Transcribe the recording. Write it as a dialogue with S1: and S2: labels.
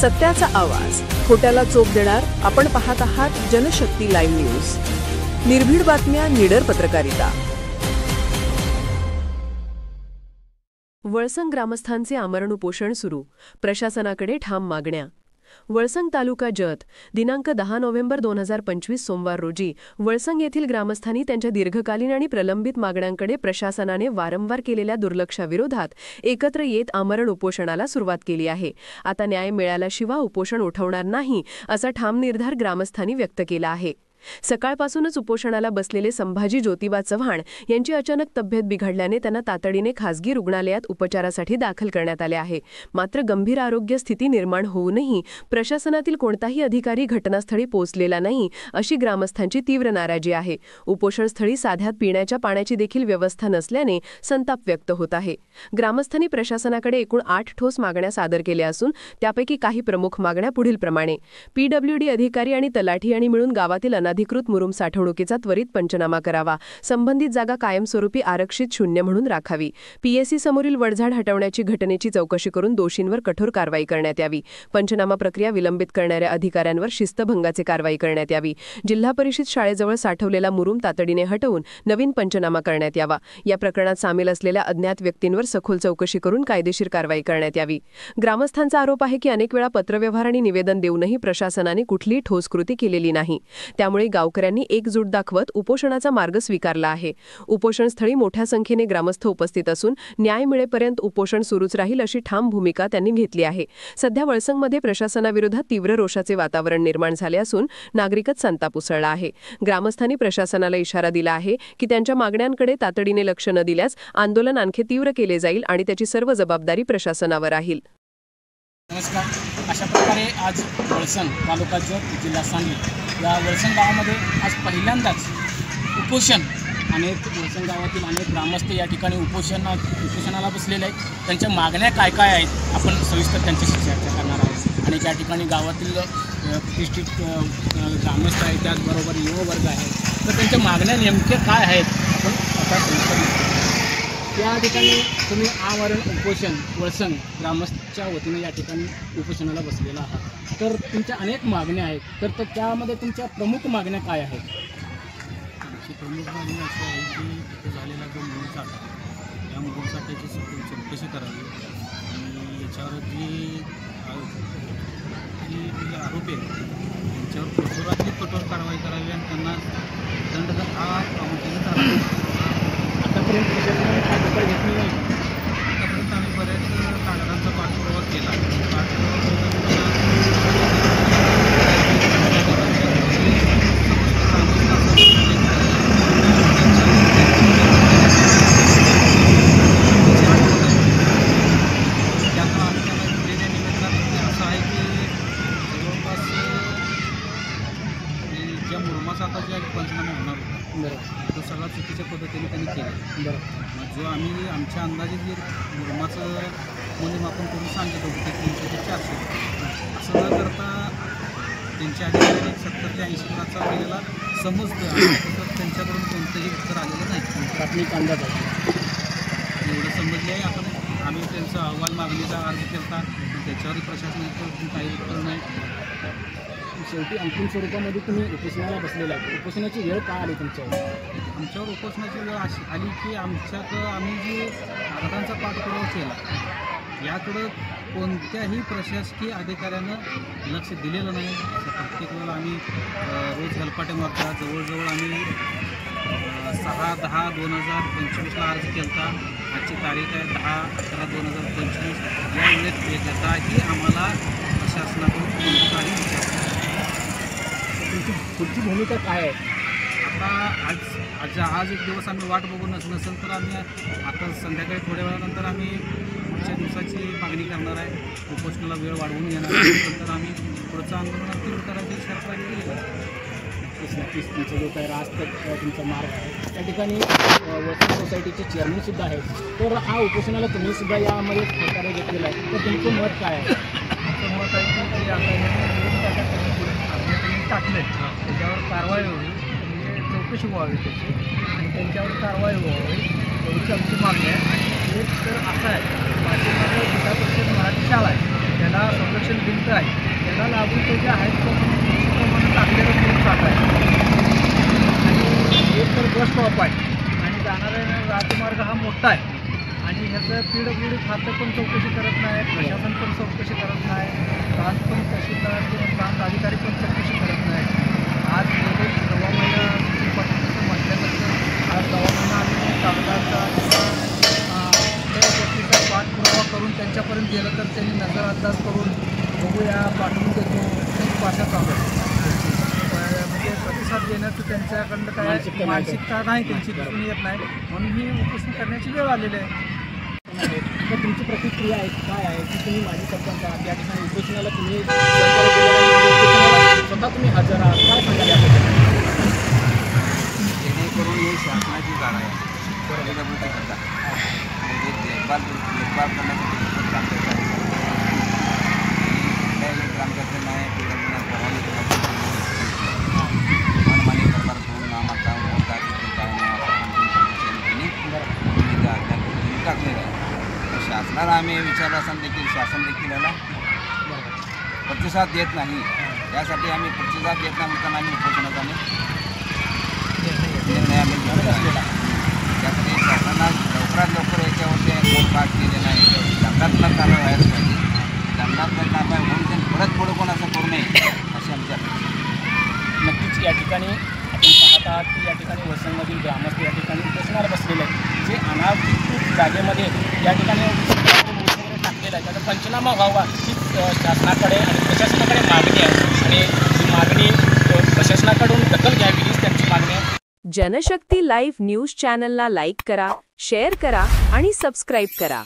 S1: सत्याचा आवाज, खोट्याला चोप देणार. आपण पाहत आहात जनशक्ती लाईव्ह न्यूज. निर्भीड बातम्या, निडर पत्रकारिता. वळसंग ग्रामस्थांचे आमरण उपोषण सुरू. प्रशासनाकडे ठाम मागण्या. वळसंग तालुका जत दिनांक 10 नोव्हेंबर 2025 सोमवार रोजी वळसंग येथील ग्रामस्थांनी त्यांच्या दीर्घकालीन आणि प्रलंबित मागण्यांकडे प्रशासनाने वारंवार केलेल्या दुर्लक्षाविरोधात एकत्र येत आमरण उपोषणाला सुरुवात केली आहे. आता न्याय मिळाल्याशिवाय उपोषण उठवणार नाही असा ठाम निर्धार ग्रामस्थांनी व्यक्त केला आहे. सकाळपासूनच उपोषणाला बसलेले संभाजी ज्योतिबा चव्हाण यांची अचानक तब्येत बिघडल्याने त्यांना तातडीने खासगी रुग्णालयात उपचारासाठी दाखल करण्यात आले आहे. मात्र गंभीर आरोग्य स्थिती निर्माण होऊनही प्रशासनातील कोणताही अधिकारी घटनास्थळी पोहोचलेला नाही अशी ग्रामस्थांची तीव्र नाराजी आहे. उपोषणस्थळी साध्यात पिण्याच्या पाण्याची देखील व्यवस्था नसल्याने संताप व्यक्त होत आहे. ग्रामस्थांनी प्रशासनाकडे एकूण 8 ठोस मागण्या सादर केल्या असून त्यापैकी काही प्रमुख मागण्या पुढीलप्रमाणे: PWD अधिकारी आणि तलाठी यांनी मिळून गावातील अधिकृत मुरुम साठवणुकीचा त्वरित पंचनामा करावा. संबंधित जागा कायमस्वरूपी आरक्षित शून्य म्हणून राखावी. PSC समोरील वडझाड हटवण्याची घटनेची चौकशी करून दोषींवर कठोर कारवाई करण्यात यावी. पंचनामा प्रक्रिया विलंबित करणाऱ्या अधिकाऱ्यांवर शिस्तभंगाची कारवाई करण्यात यावी. जिल्हा परिषद शाळेजवळ साठवलेला मुरुम तातडीने हटवून नवीन पंचनामा करण्यात यावा. या प्रकरणात सामील असलेल्या अज्ञात व्यक्तींवर सखोल चौकशी करून कायदेशीर कारवाई करण्यात यावी. ग्रामस्थांचा आरोप आहे की अनेक वेळा पत्रव्यवहार आणि निवेदन देऊनही प्रशासनाने कुठलीही ठोस कृती केलेली नाही. त्यामुळे गावकऱ्यांनी एकजूट दाखवत उपोषणाचा मार्ग स्वीकारला आहे. उपोषणस्थळी मोठ्या संख्येने ग्रामस्थ उपस्थित असून न्याय मिळेपर्यंत उपोषण सुरूच राहील अशी ठाम भूमिका त्यांनी घेतली आहे. सध्या वळसंगमध्ये प्रशासनाविरोधात तीव्र रोषाचे वातावरण निर्माण झाले असून नागरिकच संताप उसळला आहे. ग्रामस्थांनी प्रशासनाला इशारा दिला आहे की त्यांच्या मागण्यांकडे तातडीने लक्ष न दिल्यास आंदोलन आणखी तीव्र केले जाईल आणि त्याची सर्व जबाबदारी प्रशासनावर राहील.
S2: नमस्कार. अशा प्रकारे आज वळसंग तालुका जत जिल्हा सांगली या वळसंग गावामध्ये आज पहिल्यांदाच उपोषण अनेक वळसंग गावातील अनेक ग्रामस्थ या ठिकाणी उपोषणाला बसलेले आहेत. त्यांच्या मागण्या काय काय आहेत आपण सविस्तर त्यांच्याशी चर्चा करणार आहोत. आणि त्या ठिकाणी गावातील प्रतिष्ठित ग्रामस्थ आहेत, त्याचबरोबर युवा वर्ग आहे. तर त्यांच्या मागण्या नेमक्या काय आहेत आपण आता सविस्तर त्या ठिकाणी तुम्ही आमरण उपोषण वळसंग ग्रामस्थच्या वतीने या ठिकाणी उपोषणाला बसलेला आहात. तर तुमच्या अनेक मागण्या आहेत, तर त्यामध्ये तुमच्या प्रमुख मागण्या काय आहेत?
S3: आमची प्रमुख मागणी अशी आहे की तिथे झालेला जो मूळ साठा या मूळ साठ्याची सखोल चौकशी करावी आणि याच्यावर जी आरोपी आहेत त्यांच्यावर कठोरातली कठोर कारवाई करावी आणि त्यांना दंड हा प्रामुख्याने झाला.
S2: आतापर्यंत प्रशासनाने काय दखल घेतली नाही.
S3: आतापर्यंत आम्ही बऱ्याच कागदांचा पाठपुरावा केला. त्यातून आम्ही त्यांना दिलेल्या निवेदनात असं आहे की जवळपास ज्या मुरुमाचा आता ज्या पंचनामा होणार होता तो सगळा चुकीच्या पद्धतीने त्यांनी केला. मग जो आम्ही आमच्या अंदाजे जे मुरुमाचं मूल्यमापन करून सांगितलं होतं ते 300 ते 400 असं न करता त्यांच्या अधिकाऱ्याने 70 ते 80 लाखाचा दिलेला समजतं आणि त्यांच्याकडून कोणतंही उत्तर आलेलं नाही.
S2: प्राथमिक अंदाज आहे
S3: एवढं समजले आहे. आम्ही त्यांचा अहवाल मागणीचा अर्ज केला त्याच्यावरही प्रशासनाकडून काही उत्तर नाही.
S2: शेवटी अंतिम स्वरूपामध्ये तुम्ही उपोषणाला बसलेला आहे. उपोषणाची वेळ का आली तुमच्यावर?
S3: आमच्यावर उपोषणाची वेळ अशी आली की आम्ही जे कागदांचा पाठपुरावा केला याकडं कोणत्याही प्रशासकीय अधिकाऱ्यानं लक्ष दिलेलं नाही. प्रत्येक वेळेला आम्ही रोज हेलपाटे मारता जवळजवळ आम्ही 6/10/2025ला अर्ज केला. आजची तारीख आहे 10/11/2025. या वेळेत एकदाही आम्हाला प्रशासनाकडून कोणताही विचार
S2: तुमची पुढची भूमिका काय आहे?
S3: आता आज एक दिवस आम्ही वाट बघून नसेल तर आम्ही आता संध्याकाळी थोड्या वेळानंतर आम्ही पुढच्या दिवसाची मागणी करणार आहे. उपोषणाला वेळ वाढवून घेणार आहे. नंतर आम्ही पुढचं आंदोलन तीव्र करायची शर्त आम्ही केली आहे.
S2: नक्कीच तुमचा जो काही रास्त तुमचा मार्ग आहे त्या ठिकाणी वळसंग सोसायटीचे चेअरमनसुद्धा आहेत. तर हा उपोषणाला तुम्हीसुद्धा यामध्ये सहकार्य घेतलेलं आहे. तर तुमचं मत काय आहे?
S3: आमचं मत आहे की आता टाकले त्याच्यावर कारवाई व्हावी, म्हणजे चौकशी व्हावी त्याची आणि त्यांच्यावर कारवाई व्हावी एवढीच आमची मागणी आहे. आणि एक तर असं आहे पाठीमागे जिल्हा परिषद मराठी शाळा आहे ज्याला संरक्षण भिंत आहे त्याला लागून ते जे आहेत प्रमाणे टाकलेलं म्हणून जात आहे आणि एक तर बस स्टॉप आहे आणि जाणारा राजमार्ग हा मोठा आहे आणि ह्याचं PWD खातं पण चौकशी करत नाही, प्रशासन पण चौकशी करत नाही, प्रांत पण तहसीलदार किंवा प्रांत अधिकारी पण चौकशी करत नाही. आज गेले 9 महिना म्हटल्यानंतर आज 9 महिना आम्ही कागदाचा किंवा त्या गोष्टीचा पाठपुरावा करून त्यांच्यापर्यंत गेलं तर त्यांनी नजरअंदाज करून बघूया पाठवून देतो एक भाषा चालू आहे. म्हणजे प्रतिसाद देण्याचं त्यांच्याकडनं काय मानसिकता नाही, त्यांची दिसून येत नाही, म्हणून ही उपोषण करण्याची वेळ आलेली आहे.
S2: तर तुमची प्रतिक्रिया आहे काय आहे की तुम्ही माजी सरपंच आहात, या ठिकाणी उपोषणाला तुम्ही सहकार्य केलेलं आहे, उपोषणाला स्वतः तुम्ही हजर आहात, काय सांगाल याबद्दल?
S4: जेणेकरून ही शासनाची जागा आहे PWD करता म्हणजे देखभाल करण्यासाठी खूप काम करतात. कुठल्याही ग्रामपंचायत नाही PWDला परवानगी मनमानी कारभार करून नामाचा मोठा काय नाही त्यांनी टाकलेलं आहे. शासनाला आम्ही विचारलं असताना देखील शासन देखील याला प्रतिसाद देत नाही. त्यासाठी आम्ही प्रतिसाद देत नाही म्हणताना आम्ही उपोषणाचा निर्णय आम्ही घेतलेला आहे. त्यासाठी शासनाला लवकरात लवकर याच्यावरती तोडपाठ केले नाही, दंडात्मक कारवाई व्हायला पाहिजे. दंडात्मक कारवाई होऊन त्यांनी परत पुढं कोण असं करू नये अशी आमची अपेक्षा.
S2: नक्कीच या ठिकाणी आपण पाहत आहात की या ठिकाणी वसंतमधील ग्रामस्थ या ठिकाणी उपोषणाला बसलेले आहेत. जे अनाधिकृत जागेमध्ये या ठिकाणी वगैरे टाकलेलं आहे त्याचा पंचनामा व्हावा ही शासनाकडे आणि प्रशासनाकडे मागणी आहे आणि ही मागणी प्रशासनाकडून दखल घ्यावी हीच त्यांची मागणी आहे.
S1: जनशक्ती लाईव्ह न्यूज चॅनलला लाईक करा, शेअर करा आणि सबस्क्राईब करा.